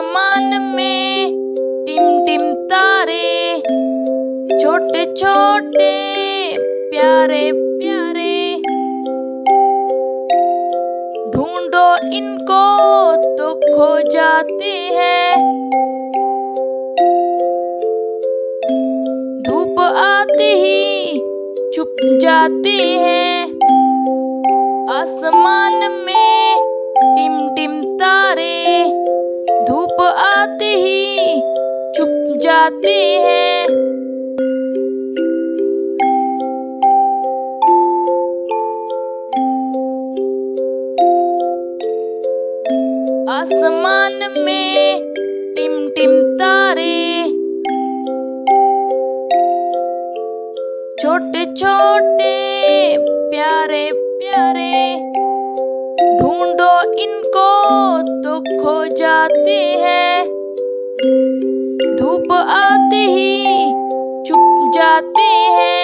आसमान में Tim Tim तारे, छोटे छोटे प्यारे प्यारे, ढूंढो इनको तो खो जाते हैं। धूप आते ही छुप जाते हैं। आसमान में टिम टिम तारे, धूप आते ही छुप जाते हैं। आसमान में टिम टिम तारे, छोटे छोटे प्यारे प्यारे, ढूंढो इनको तो खो जाते हैं। धूप आते ही छुप जाते हैं।